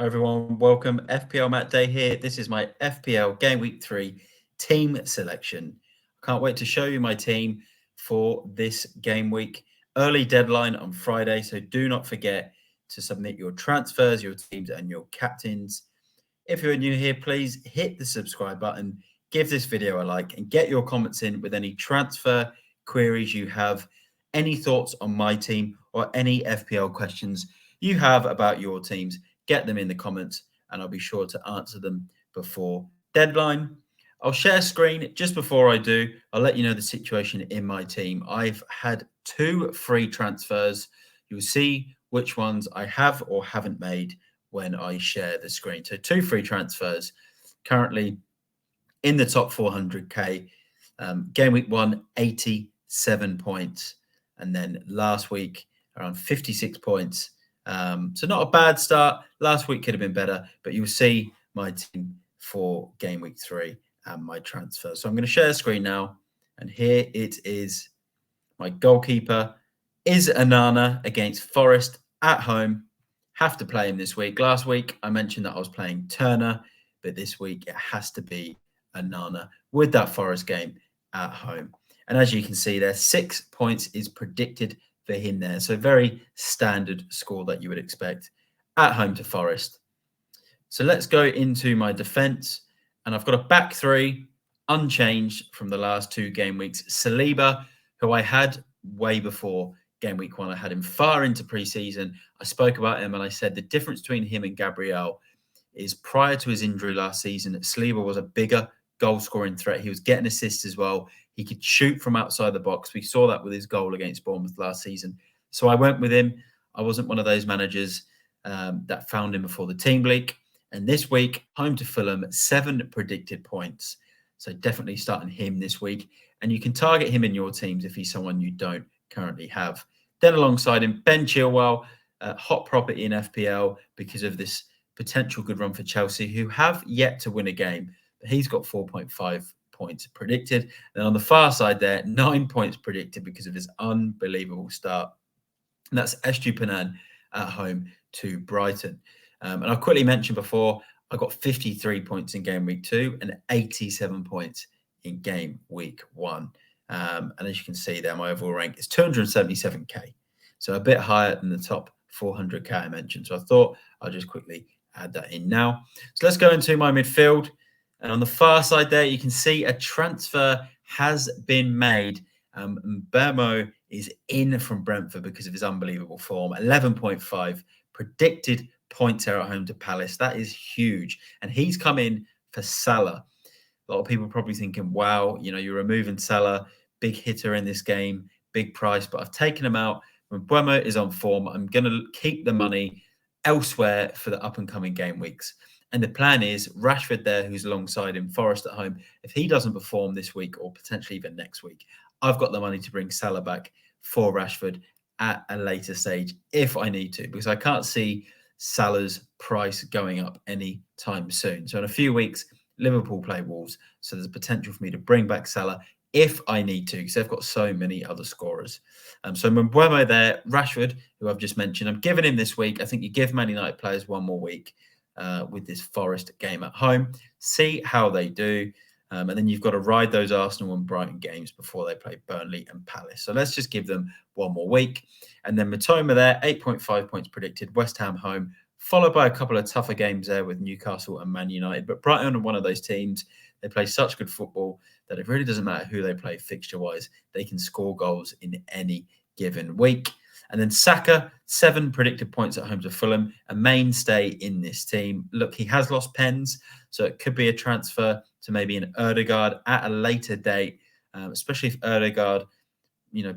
Hi everyone, welcome. FPL Matt Day here. This is my FPL Game Week 3 team selection. Can't wait to show you my team for this game week. Early deadline on Friday, so do not forget to submit your transfers, your teams, and your captains. If you're new here, please hit the subscribe button, give this video a like, and get your comments in with any transfer queries you have, any thoughts on my team, or any FPL questions you have about your teams. Get them in the comments and I'll be sure to answer them before deadline. I'll share screen. Just before I do, I'll let you know the situation in my team. I've had 2 free transfers. You'll see which ones I have or haven't made when I share the screen. So 2 free transfers currently in the top 400k. Game week 1, 87 points. And then last week, around 56 points. So not a bad start. Last week could have been better, but you'll see my team for game week 3 and my transfer. So I'm going to share the screen now. And here it is. My goalkeeper is Onana against Forest at home. Have to play him this week. Last week, I mentioned that I was playing Turner, but this week it has to be Onana with that Forest game at home. And as you can see there, 6 points is predicted for him there. So very standard score that you would expect at home to Forest. So let's go into my defense. And I've got a back 3 unchanged from the last 2 game weeks. Saliba, who I had way before game week 1. I had him far into preseason. I spoke about him and I said the difference between him and Gabriel is prior to his injury last season, Saliba was a bigger goal scoring threat. He was getting assists as well. He could shoot from outside the box. We saw that with his goal against Bournemouth last season. So I went with him. I wasn't one of those managers that found him before the team leak. And this week, home to Fulham, 7 predicted points. So definitely starting him this week. And you can target him in your teams if he's someone you don't currently have. Then alongside him, Ben Chilwell, hot property in FPL because of this potential good run for Chelsea, who have yet to win a game. But he's got 4.5 points predicted. And on the far side there, 9 points predicted because of his unbelievable start. And that's Estupiñán at home to Brighton. And I quickly mentioned before, I got 53 points in game week 2 and 87 points in game week 1. And as you can see there, my overall rank is 277k. So a bit higher than the top 400k I mentioned. So I thought I'll just quickly add that in now. So let's go into my midfield. And on the far side there, you can see a transfer has been made. Mbeumo is in from Brentford because of his unbelievable form. 11.5 predicted points there at home to Palace. That is huge. And he's come in for Salah. A lot of people probably thinking, wow, you know, you're removing Salah, big hitter in this game, big price. But I've taken him out. When Mbeumo is on form, I'm going to keep the money elsewhere for the up-and-coming game weeks. And the plan is Rashford there, who's alongside him, Forest at home. If he doesn't perform this week or potentially even next week, I've got the money to bring Salah back for Rashford at a later stage if I need to, because I can't see Salah's price going up any time soon. So in a few weeks, Liverpool play Wolves. So there's a potential for me to bring back Salah if I need to, because they've got so many other scorers. So Mbeumo there, Rashford, who I've just mentioned, I'm giving him this week. I think you give Man United players one more week. With this Forest game at home, see how they do, and then you've got to ride those Arsenal and Brighton games before they play Burnley and Palace. So let's just give them one more week. And then Mitoma there, 8.5 points predicted, West Ham home, followed by a couple of tougher games there with Newcastle and Man United. But Brighton are one of those teams, they play such good football that it really doesn't matter who they play fixture-wise. They can score goals in any given week. And then Saka, 7 predicted points at home to Fulham, a mainstay in this team. Look, he has lost pens, so it could be a transfer to maybe an Ødegaard at a later date, especially if Ødegaard,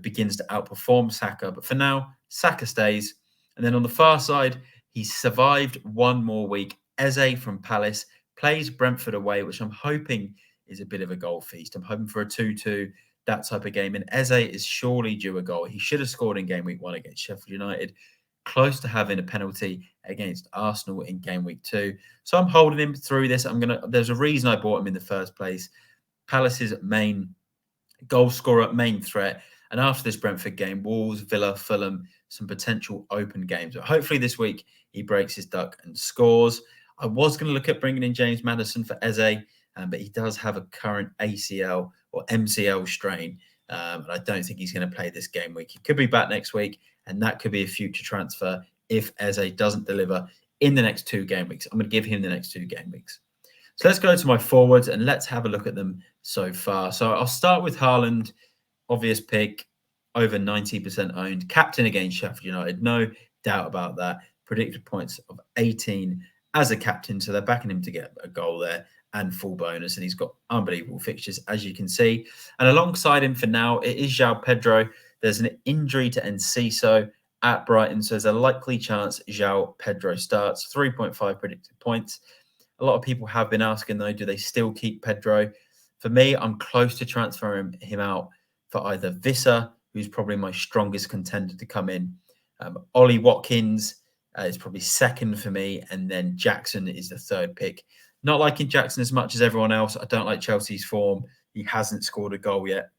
begins to outperform Saka. But for now, Saka stays. And then on the far side, he's survived one more week. Eze from Palace plays Brentford away, which I'm hoping is a bit of a goal feast. I'm hoping for a 2-2. That type of game. And Eze is surely due a goal. He should have scored in game week 1 against Sheffield United. Close to having a penalty against Arsenal in game week 2. So I'm holding him through this. There's a reason I bought him in the first place. Palace's main goal scorer, main threat. And after this Brentford game, Wolves, Villa, Fulham, some potential open games. But hopefully this week he breaks his duck and scores. I was going to look at bringing in James Maddison for Eze, but he does have a current ACL or MCL strain, and I don't think he's going to play this game week. He could be back next week, and that could be a future transfer if Eze doesn't deliver in the next 2 game weeks. I'm going to give him the next 2 game weeks. So let's go to my forwards and let's have a look at them so far. So I'll start with Haaland, obvious pick, over 90% owned, captain against Sheffield United, no doubt about that. Predicted points of 18 as a captain, so they're backing him to get a goal there and full bonus, and he's got unbelievable fixtures, as you can see. And alongside him for now, it is João Pedro. There's an injury to Enciso at Brighton, so there's a likely chance João Pedro starts. 3.5 predicted points. A lot of people have been asking, though, do they still keep Pedro? For me, I'm close to transferring him out for either Visser, who's probably my strongest contender to come in. Ollie Watkins is probably second for me, and then Jackson is the 3rd pick. Not liking Jackson as much as everyone else. I don't like Chelsea's form. He hasn't scored a goal yet.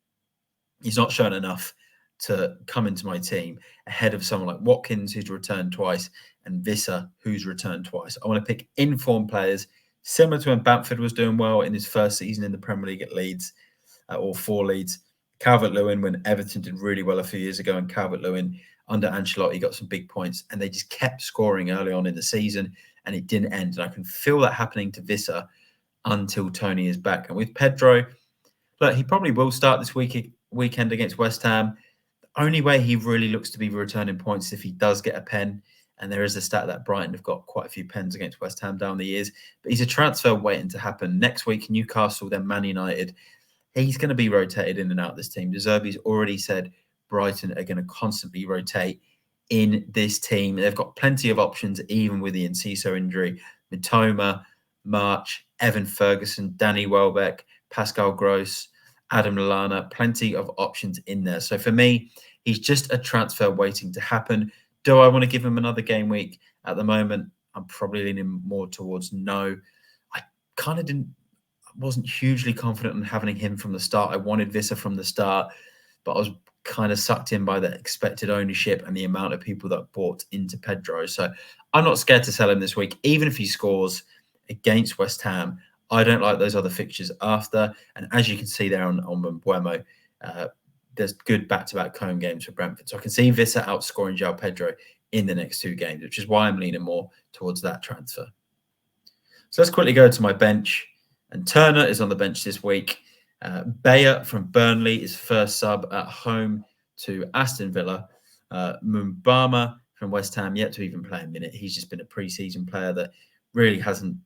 He's not shown enough to come into my team ahead of someone like Watkins, who's returned twice, and Visser, who's returned twice. I want to pick informed players, similar to when Bamford was doing well in his first season in the Premier League at Leeds, or for Leeds. Calvert-Lewin, when Everton did really well a few years ago, and Calvert-Lewin under Ancelotti got some big points, and they just kept scoring early on in the season, and it didn't end. And I can feel that happening to Visser until Tony is back. And with Pedro, look, he probably will start this weekend against West Ham. The only way he really looks to be returning points is if he does get a pen. And there is a stat that Brighton have got quite a few pens against West Ham down the years. But he's a transfer waiting to happen. Next week, Newcastle, then Man United. He's going to be rotated in and out of this team. De Zerbi's already said Brighton are going to constantly rotate in this team. They've got plenty of options, even with the Enciso injury. Mitoma, March, Evan Ferguson, Danny Welbeck, Pascal Gross, Adam Lallana, plenty of options in there. So for me, he's just a transfer waiting to happen. Do I want to give him another game week? At the moment, I'm probably leaning more towards no. I kind of wasn't hugely confident in having him from the start. I wanted Visser from the start, but I was kind of sucked in by the expected ownership and the amount of people that bought into Pedro. So I'm not scared to sell him this week, even if he scores against West Ham. I don't like those other fixtures after. And as you can see there on Mbeumo, there's good back-to-back home games for Brentford. So I can see Visser outscoring João Pedro in the next 2 games, which is why I'm leaning more towards that transfer. So let's quickly go to my bench. And Turner is on the bench this week. Bayer from Burnley is first sub at home to Aston Villa. Mumbama from West Ham, yet to even play a minute. He's just been a pre-season player that really hasn't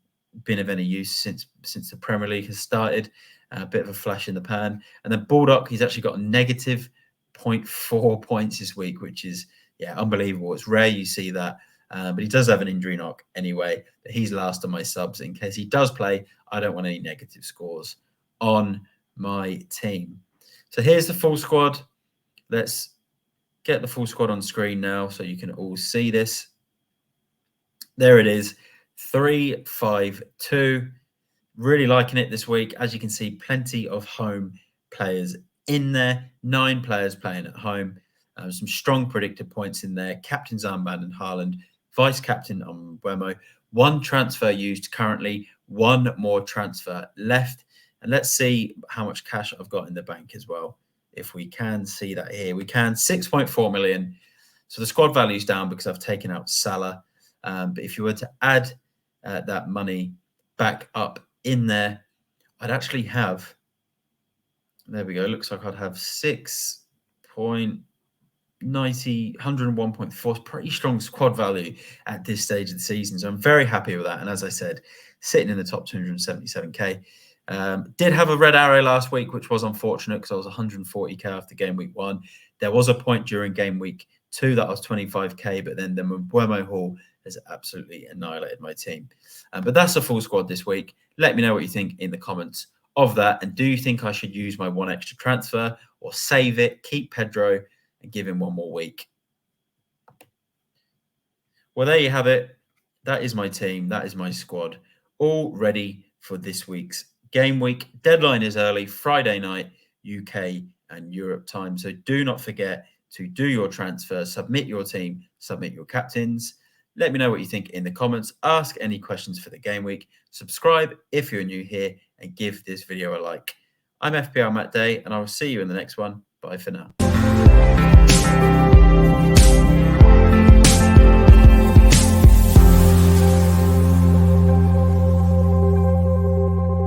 been of any use since the Premier League has started. A bit of a flash in the pan. And then Baldock, he's actually got a negative 0.4 points this week, which is, unbelievable. It's rare you see that. But he does have an injury knock anyway. But he's last on my subs. In case he does play, I don't want any negative scores on my team. So here's the full squad. Let's get the full squad on screen now so you can all see this. There it is. 3-5-2. Really liking it this week. As you can see, plenty of home players in there. 9 players playing at home. Some strong predicted points in there. Captain's armband and Haaland. Vice captain on Mbeumo. 1 transfer used currently. 1 more transfer left. And let's see how much cash I've got in the bank as well. If we can see that here. We can. 6.4 million. So the squad value is down because I've taken out Salah. But if you were to add that money back up in there, I'd actually have, there we go, looks like I'd have 101.4, pretty strong squad value at this stage of the season. So I'm very happy with that. And as I said, sitting in the top 277k. Did have a red arrow last week, which was unfortunate because I was 140k after game week 1. There was a point during game week 2 that I was 25k, but then the Mbeumo haul has absolutely annihilated my team. But that's a full squad this week. Let me know what you think in the comments of that. And do you think I should use my 1 extra transfer or save it, keep Pedro and give him 1 more week? Well, there you have it. That is my team. That is my squad. All ready for this week's game week. Deadline is early, Friday night, UK and Europe time. So do not forget to do your transfer, submit your team, submit your captains. Let me know what you think in the comments. Ask any questions for the game week. Subscribe if you're new here and give this video a like. I'm FPLMattDay and I will see you in the next one. Bye for now.